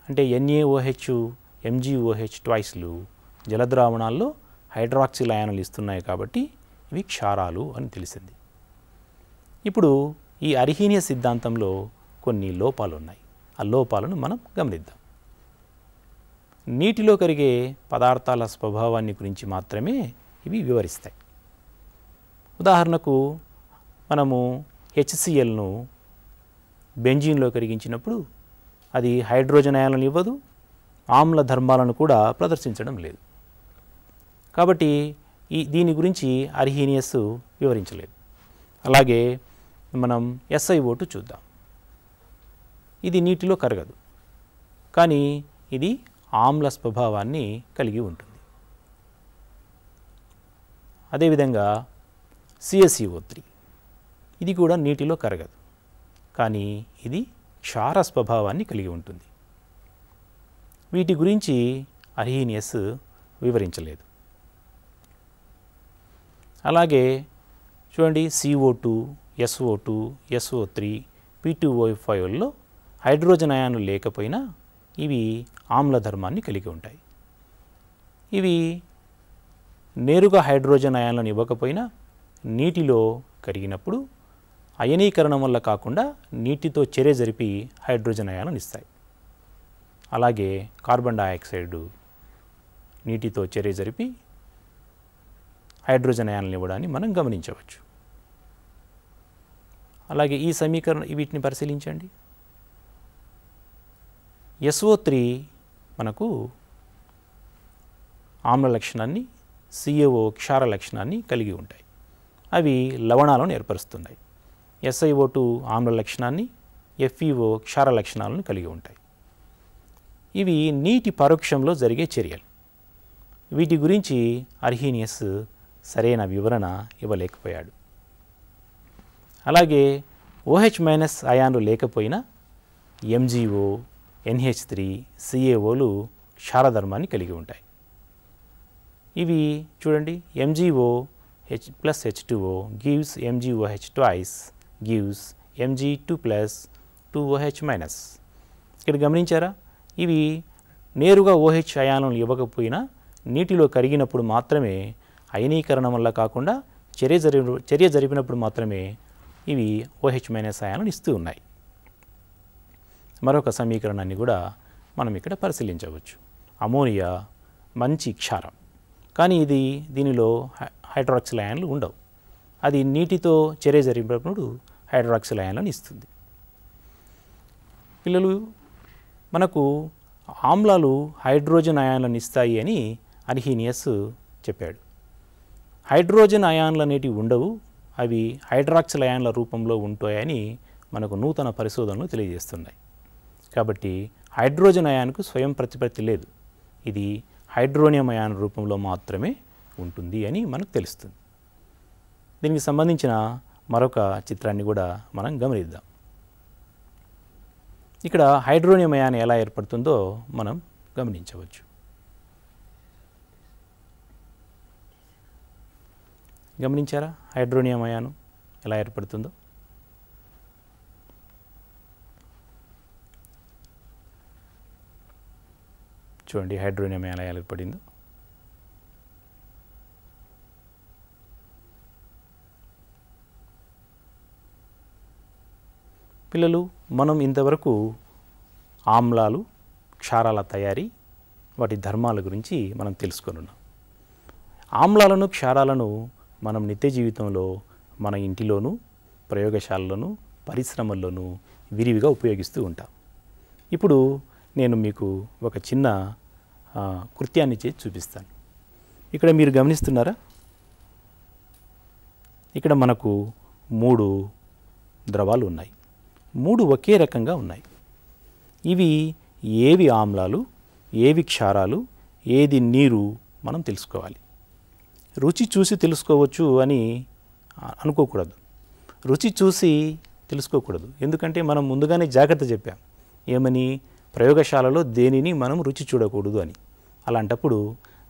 అంటే NaOH MgOH ట్వైస్లు జలద్రావణాల్లో hydroxyl అయానులు ఇస్తున్నాయి కాబట్టి ఇవి క్షారాలు అని తెలిసింది. ఇప్పుడు ఈ అర్హీనియస్ సిద్ధాంతంలో కొన్ని లోపాలు ఉన్నాయి. ఆ లోపాలను మనం గమనిద్దాం. నీటిలో కరిగే పదార్థాల స్వభావాన్ని గురించి మాత్రమే ఇవి వివరిస్తాయి. ఉదాహరణకు మనము HClను బెంజీన్లో కరిగించినప్పుడు అది హైడ్రోజన్ అయాన్లను ఇవ్వదు, ఆమ్ల ధర్మాలను కూడా ప్రదర్శించడం లేదు. కాబట్టి దీని గురించి అర్హీనియస్ వివరించలేదు. అలాగే మనం SiO2 చూద్దాం. ఇది నీటిలో కరగదు, కానీ ఇది ఆమ్ల స్వభావాన్ని కలిగి ఉంటుంది. అదేవిధంగా CaCO3 ఇది కూడా నీటిలో కరగదు, కానీ ఇది క్షార స్వభావాన్ని కలిగి ఉంటుంది. వీటి గురించి అర్హీనియస్ వివరించలేదు. అలాగే చూడండి, CO2, SO2, SO3, P2O5ల్లో హైడ్రోజన్ అయాన్లు లేకపోయినా ఇవి ఆమ్లధర్మాన్ని కలిగి ఉంటాయి. ఇవి నేరుగా హైడ్రోజన్ అయాన్లను ఇవ్వకపోయినా నీటిలో కరిగినప్పుడు అయనీకరణం వల్ల కాకుండా నీటితో చర్య జరిపి హైడ్రోజన్ అయాన్లను ఇస్తాయి. అలాగే కార్బన్ డయాక్సైడ్ నీటితో చర్య జరిపి హైడ్రోజన్ అయాన్లను ఇవ్వడాన్ని మనం గమనించవచ్చు. అలాగే ఈ వీటిని పరిశీలించండి. SO3 మనకు ఆమ్ల లక్షణాన్ని, CaO క్షార లక్షణాన్ని కలిగి ఉంటాయి. అవి లవణాలను ఏర్పరుస్తున్నాయి. SiO2 ఆమ్ల లక్షణాన్ని, FeO క్షార లక్షణాలను కలిగి ఉంటాయి. ఇవి నీటి పరోక్షంలో జరిగే చర్యలు. వీటి గురించి అర్హీనియస్ సరైన వివరణ ఇవ్వలేకపోయాడు. అలాగే OH- అయాన్లు లేకపోయినా MgO, NH3, CaOలు క్షారధర్మాన్ని కలిగి ఉంటాయి. ఇవి చూడండి, MgO plus H2O gives MgOH twice gives Mg2 plus 2OH-. ఇక్కడ గమనించారా, ఇవి నేరుగా OH అయానులు ఇవ్వకపోయినా నీటిలో కరిగినప్పుడు మాత్రమే, అయనీకరణం వల్ల కాకుండా చర్య జరిపినప్పుడు మాత్రమే ఇవి OH- అయానులు ఇస్తూ ఉన్నాయి. మరొక సమీకరణాన్ని కూడా మనం ఇక్కడ పరిశీలించవచ్చు. అమోనియా మంచి క్షారం, కానీ దీనిలో హైడ్రాక్సిల్ అయాన్లు ఉండవు. అది నీటితో చర్య జరిపినప్పుడు హైడ్రాక్సిల్ అయాన్లను ఇస్తుంది. పిల్లలు, మనకు ఆమ్లాలు హైడ్రోజన్ అయాన్లను ఇస్తాయి అని అర్హీనియస్ చెప్పాడు. హైడ్రోజన్ అయాన్లు అనేటివి ఉండవు, అవి హైడ్రాక్సిల్ అయాన్ల రూపంలో ఉంటాయని మనకు నూతన పరిశోధనలు తెలియజేస్తున్నాయి. కాబట్టి హైడ్రోజన్ అయాన్కు స్వయం ప్రతిపత్తి లేదు, ఇది హైడ్రోనియం అయాన్ రూపంలో మాత్రమే ఉంటుంది అని మనకు తెలుస్తుంది. దీనికి సంబంధించిన మరొక చిత్రాన్ని కూడా మనం గమనిద్దాం. ఇక్కడ హైడ్రోనియం అయాన్ ఎలా ఏర్పడుతుందో మనం గమనించవచ్చు. గమనించారా హైడ్రోనియం అయాను ఎలా ఏర్పడుతుందో? చూడండి హైడ్రోనియం అయాన్ ఎలా ఏర్పడిందో. పిల్లలు, మనం ఇంతవరకు ఆమ్లాలు, క్షారాల తయారీ, వాటి ధర్మాల గురించి మనం తెలుసుకున్నాం. ఆమ్లాలను, క్షారాలను మనం నిత్య జీవితంలో మన ఇంటిలోనూ, ప్రయోగశాలలోనూ, పరిశ్రమల్లోనూ విరివిగా ఉపయోగిస్తూ ఉంటాం. ఇప్పుడు నేను మీకు ఒక చిన్న కృత్యాన్ని చేసి చూపిస్తాను. ఇక్కడ మీరు గమనిస్తున్నారా, ఇక్కడ మనకు 3 ద్రవాలు ఉన్నాయి. 3 ఒకే రకంగా ఉన్నాయి. ఇవి ఏవి ఆమ్లాలు, ఏవి క్షారాలు, ఏది నీరు మనం తెలుసుకోవాలి. రుచి చూసి తెలుసుకోవచ్చు అని అనుకోకూడదు, రుచి చూసి తెలుసుకోకూడదు. ఎందుకంటే మనం ముందుగానే జాగ్రత్త చెప్పాం, ఏమని, ప్రయోగశాలలో దేనిని మనం రుచి చూడకూడదు అని. అలాంటప్పుడు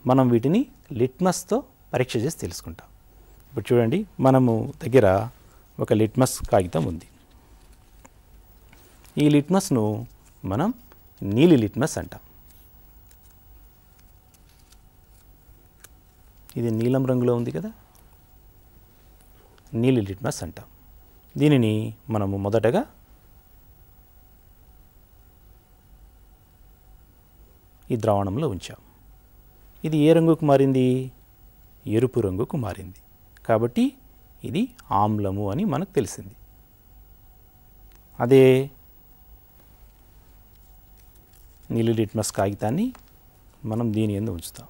మనం వీటిని లిట్మస్తో పరీక్ష చేసి తెలుసుకుంటాం. ఇప్పుడు చూడండి, మనము దగ్గర ఒక లిట్మస్ కాగితం ఉంది. ఈ లిట్మస్ను మనం నీలి లిట్మస్ అంటాం. ఇది నీలం రంగులో ఉంది కదా, నీలి లిట్మస్ అంటాం. దీనిని మనము మొదటగా ఈ ద్రావణంలో ఉంచాం. ఇది ఏ రంగుకు మారింది? ఎరుపు రంగుకు మారింది. కాబట్టి ఇది ఆమ్లము అని మనకు తెలిసింది. అదే నీలి లిట్మస్ కాగితాన్ని మనం దీని యందు ఉంచుతాం.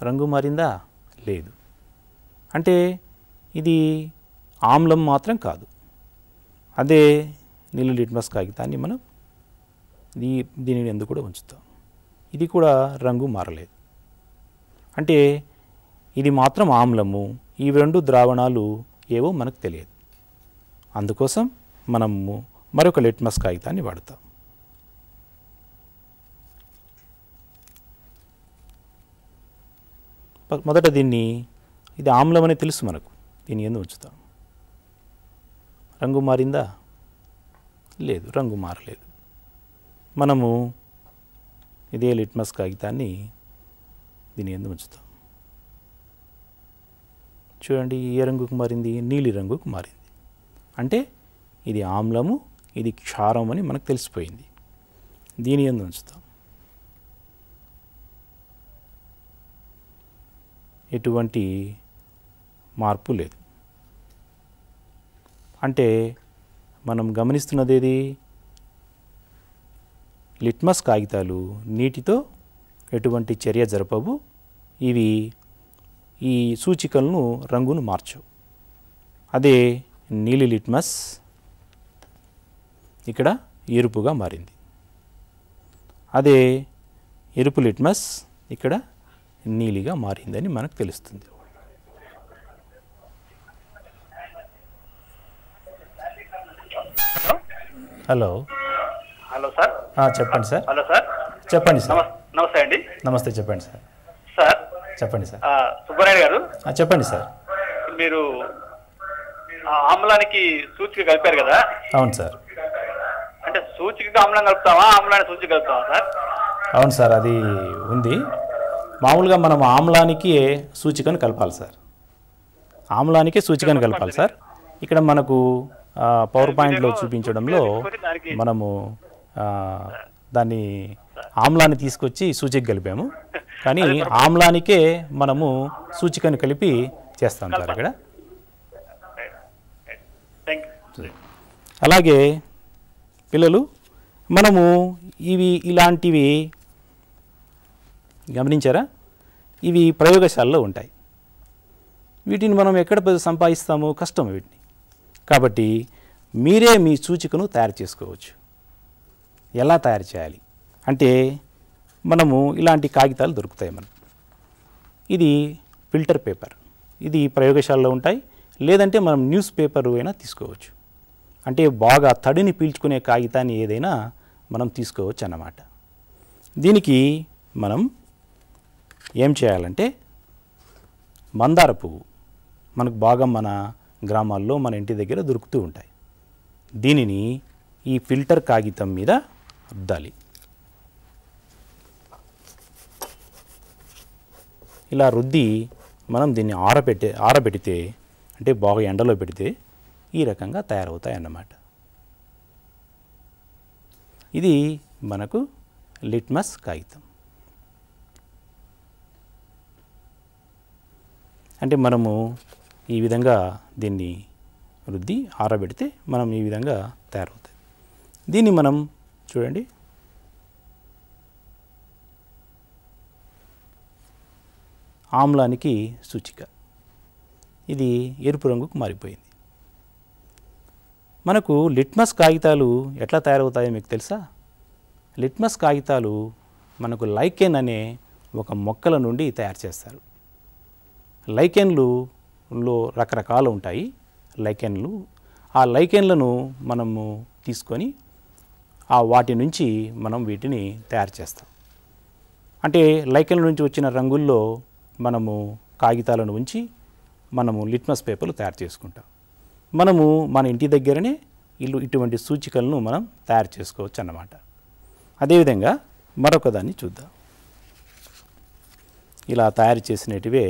రంగు మారిందా? లేదు. అంటే ఇది ఆమ్లం మాత్రం కాదు. అదే నీలి లిట్మస్ కాగితాన్ని మనం దీని యందు కూడా ఉంచుతాం. ఇది కూడా రంగు మారలేదు. అంటే ఇది మాత్రం ఆమ్లము, ఈ రెండు ద్రావణాలు ఏవో మనకు తెలియదు. అందుకోసం మనము మరొక లిట్మస్ కాగితాన్ని వాడతాం. మొదట దీన్ని, ఇది ఆమ్లం అని తెలుసు మనకు, దీన్ని యందు ఉంచుతాం. రంగు మారిందా? లేదు, రంగు మారలేదు. మనము ఇదే లిట్మస్ కాగితాన్ని దీని యందు ఉంచుతాం. చూడండి, ఏ రంగుకు మారింది? నీలి రంగుకు మారింది. అంటే ఇది ఆమ్లము, ఇది క్షారం అని మనకు తెలిసిపోయింది. దీని యందు ఉంచుతాం. ఎటువంటి మార్పు లేదు. అంటే మనం గమనిస్తున్నది ఏది? లిట్మస్ కాగితాలు నీటితో ఎటువంటి చర్య జరపవు. ఇవి ఈ సూచికలను రంగును మార్చవు. అదే నీలి లిట్మస్ ఇక్కడ ఎరుపుగా మారింది. అదే ఎరుపు లిట్మస్ ఇక్కడ నీలిగా మారిందని మనకు తెలుస్తుంది. Hello hello sir. చెప్పండి సార్. Hello sir. చెప్పండి సార్. నమస్తే అండి. నమస్తే, చెప్పండి సార్. సార్ చెప్పండి సార్. సుబ్బారాయుడు గారు, చెప్పండి సార్. మీరు ఆమ్లానికి సూచిక కలిపారు కదా? అవును సార్. అంటే సూచిక ఆమ్లం కలుపుతావా, ఆమ్లాన్ని సూచిక కలుపుతావా సార్? అవును సార్, అది ఉంది. మామూలుగా మనం ఆమ్లానికి సూచికను కలపాలి సార్. ఆమ్లానికే సూచికను కలపాలి సార్. ఇక్కడ మనకు పవర్ పాయింట్లో చూపించడంలో మనము దాన్ని ఆమ్లాన్ని తీసుకొచ్చి సూచిక కలిపాము. కానీ ఆమ్లానికే మనము సూచికను కలిపి చేస్తాం సార్ ఇక్కడ. అలాగే పిల్లలు, మనము ఇలాంటివి గమనించారా? ఇవి ప్రయోగశాలలో ఉంటాయి. వీటిని మనం ఎక్కడ సంపాదిస్తాము? కష్టం వీటిని. కాబట్టి మీరే మీ సూచికను తయారు చేసుకోవచ్చు. ఎలా తయారు చేయాలి అంటే, మనము ఇలాంటి కాగితాలు దొరుకుతాయి మనకు. ఇది ఫిల్టర్ పేపర్, ఇది ప్రయోగశాలలో ఉంటాయి. లేదంటే మనం న్యూస్ పేపర్ అయినా తీసుకోవచ్చు. అంటే బాగా తడిని పీల్చుకునే కాగితాన్ని ఏదైనా మనం తీసుకోవచ్చు అన్నమాట. దీనికి మనం ఏం చేయాలంటే, మందార పువ్వు మనకు బాగా మన గ్రామాల్లో మన ఇంటి దగ్గర దొరుకుతూ ఉంటాయి. దీనిని ఈ ఫిల్టర్ కాగితం మీద రుద్దాలి. ఇలా రుద్ది మనం దీన్ని ఆరబెడితే, అంటే బాగా ఎండలో పెడితే ఈ రకంగా తయారవుతాయి అన్నమాట. ఇది మనకు లిట్మస్ కాగితం. అంటే మనము ఈ విధంగా దీన్ని రుద్ది ఆరబెడితే మనం ఈ విధంగా తయారవుతాయి. దీన్ని మనం చూడండి, ఆమ్లానికి సూచిక. ఇది ఎరుపు రంగుకు మారిపోయింది. మనకు లిట్మస్ కాగితాలు ఎట్లా తయారవుతాయో మీకు తెలుసా? లిట్మస్ కాగితాలు మనకు లైకెన్ అనే ఒక మొక్కల నుండి తయారు చేస్తారు. లైకెన్లులో రకరకాలు ఉంటాయి. లైకెన్లు, ఆ లైకెన్లను మనము తీసుకొని వాటి నుంచి మనం వీటిని తయారు చేస్తాం. అంటే లైకెన్ల నుంచి వచ్చిన రంగుల్లో మనము కాగితాలను ఉంచి మనము లిట్మస్ పేపర్లు తయారు చేసుకుంటాం. మనము మన ఇంటి దగ్గరనే ఇటువంటి సూచికలను మనం తయారు చేసుకోవచ్చు అన్నమాట. అదేవిధంగా మరొక దాన్ని చూద్దాం. ఇలా తయారు చేసినటివే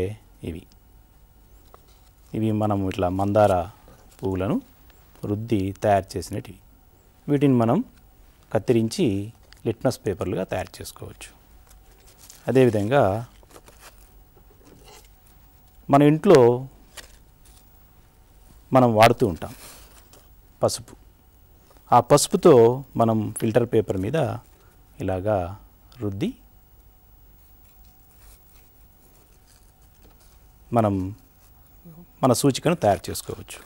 ఇవి మనం ఇట్లా మందార పువ్వులను రుద్ది తయారు చేసినటివి. వీటిని మనం కత్తిరించి లిట్మస్ పేపర్లుగా తయారు చేసుకోవచ్చు. అదేవిధంగా మన ఇంట్లో మనం వాడుతూ ఉంటాం పసుపు. ఆ పసుపుతో మనం ఫిల్టర్ పేపర్ మీద ఇలాగా రుద్ది మనం మన సూచికను తయారు చేసుకోవచ్చు.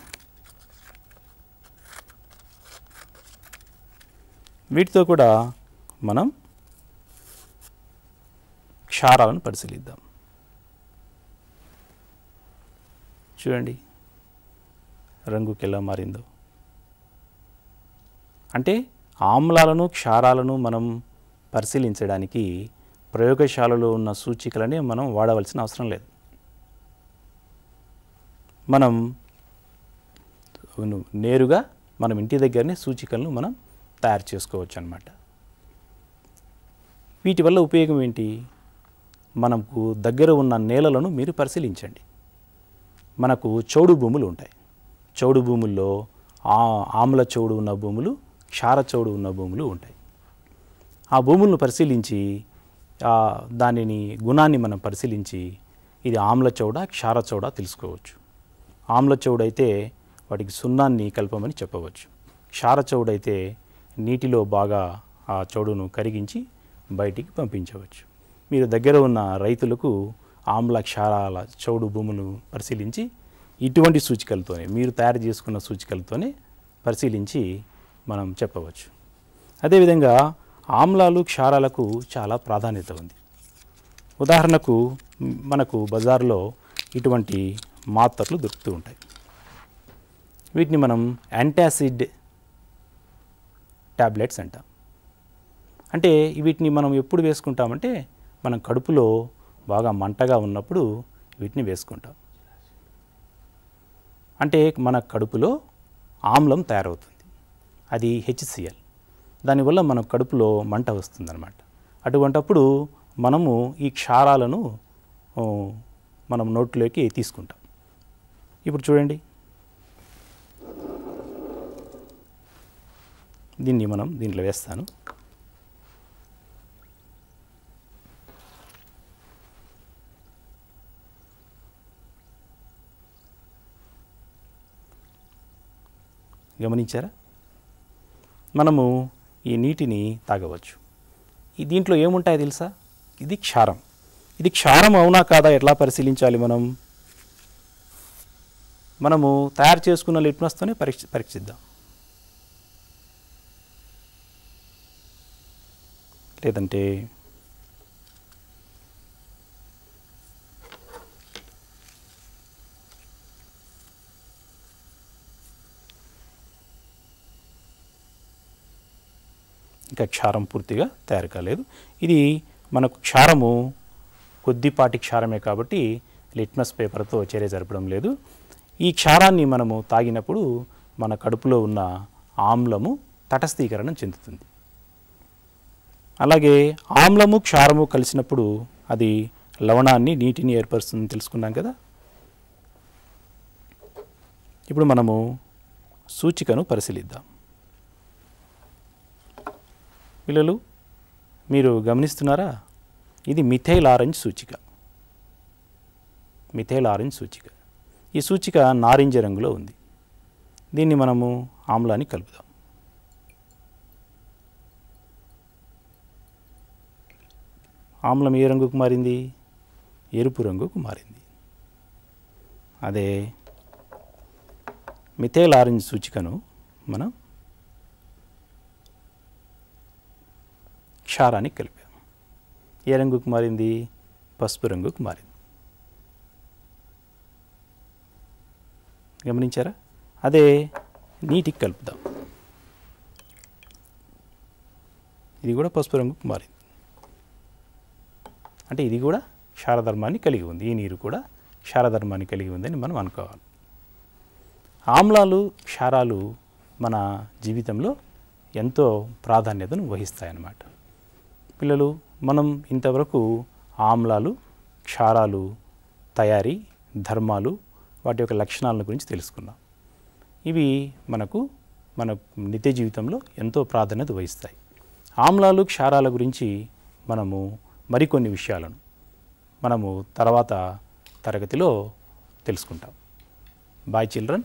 వీటితో కూడా మనం క్షారాలను పరిశీలిద్దాం. చూడండి రంగుకి ఎలా మారిందో. అంటే ఆమ్లాలను క్షారాలను మనం పరిశీలించడానికి ప్రయోగశాలలో ఉన్న సూచికలనే మనం వాడవలసిన అవసరం లేదు. మనం నేరుగా మనం ఇంటి దగ్గరనే సూచికలను మనం తయారు చేసుకోవచ్చు అన్నమాట. వీటి వల్ల ఉపయోగం ఏంటి? మనకు దగ్గర ఉన్న నేలలను మీరు పరిశీలించండి. మనకు చౌడు భూములు ఉంటాయి. చౌడు భూముల్లో ఆమ్ల చౌడు ఉన్న భూములు, క్షార చౌడు ఉన్న భూములు ఉంటాయి. ఆ భూములను పరిశీలించి దానిని గుణాన్ని మనం పరిశీలించి ఇది ఆమ్ల చౌడ క్షార చౌడ తెలుసుకోవచ్చు. ఆమ్ల చౌడైతే వాటికి సున్నాన్ని కలపమని చెప్పవచ్చు. క్షార చౌడైతే నీటిలో బాగా ఆ చౌడును కరిగించి బయటికి పంపించవచ్చు. మీరు దగ్గర ఉన్న రైతులకు ఆమ్ల క్షారాల చౌడు భూములను పరిశీలించి ఇటువంటి సూచికలతోనే మీరు తయారు చేసుకున్న సూచికలతోనే పరిశీలించి మనం చెప్పవచ్చు. అదేవిధంగా ఆమ్లాలు క్షారాలకు చాలా ప్రాధాన్యత ఉంది. ఉదాహరణకు మనకు బజార్లో ఇటువంటి మాత్రలు దొరుకుతూ ఉంటాయి. వీటిని మనం యాంటాసిడ్ టాబ్లెట్స్ అంటాం. అంటే వీటిని మనం ఎప్పుడు వేసుకుంటామంటే మనం కడుపులో బాగా మంటగా ఉన్నప్పుడు వీటిని వేసుకుంటాం. అంటే మన కడుపులో ఆమ్లం తయారవుతుంది, అది HCl. దానివల్ల మన కడుపులో మంట వస్తుందన్నమాట. అటువంటప్పుడు మనము ఈ క్షారాలను మనం నోట్లోకి తీసుకుంటాం. ఇప్పుడు చూడండి, దీన్ని మనం దీంట్లో వేస్తాను. గమనించారా? మనము ఈ నీటిని తాగవచ్చు. ఈ దీంట్లో ఏముంటాయో తెలుసా? ఇది క్షారం. ఇది క్షారం అవునా కాదా ఎట్లా పరిశీలించాలి? మనము తయారు చేసుకున్న లిట్మస్తోనే పరీక్షిద్దాం. లేదంటే ఇంకా క్షారం పూర్తిగా తయారు కాలేదు. ఇది మనకు క్షారము కొద్దిపాటి క్షారమే కాబట్టి లిట్మస్ పేపర్తో చర్య జరపడం లేదు. ఈ క్షారాన్ని మనము తాగినప్పుడు మన కడుపులో ఉన్న ఆమ్లము తటస్థీకరణం చెందుతుంది. అలాగే ఆమ్లము క్షారము కలిసినప్పుడు అది లవణాన్ని నీటిని ఏర్పరుస్తుందని తెలుసుకున్నాం కదా. ఇప్పుడు మనము సూచికను పరిశీలిద్దాం. పిల్లలు మీరు గమనిస్తున్నారా? ఇది మిథైల్ ఆరెంజ్ సూచిక. మిథైల్ ఆరెంజ్ సూచిక. ఈ సూచిక నారింజ రంగులో ఉంది. దీన్ని మనము ఆమ్లాన్ని కలుపుదాం. ఆమ్లం ఏ రంగుకు మారింది? ఎరుపు రంగుకు మారింది. అదే మిథైల్ ఆరెంజ్ సూచికను మనం క్షారానికి కలిపాం. ఏ రంగుకు మారింది? పసుపు రంగుకు మారింది. గమనించారా? అదే నీటికి కలుపుదాం. ఇది కూడా పసుపు రంగుకు మారింది. అంటే ఇది కూడా క్షారధర్మాన్ని కలిగి ఉంది. ఈ నీరు కూడా క్షారధర్మాన్ని కలిగి ఉందని మనం అనుకోవాలి. ఆమ్లాలు క్షారాలు మన జీవితంలో ఎంతో ప్రాధాన్యతను వహిస్తాయన్నమాట. పిల్లలు, మనం ఇంతవరకు ఆమ్లాలు, క్షారాలు తయారీ, ధర్మాలు, వాటి యొక్క లక్షణాల గురించి తెలుసుకున్నాం. ఇవి మన నిత్య జీవితంలో ఎంతో ప్రాధాన్యత వహిస్తాయి. ఆమ్లాలు, క్షారాల గురించి మనము మరికొన్ని విషయాలను మనము తర్వాత తరగతిలో తెలుసుకుంటాం. Boy children.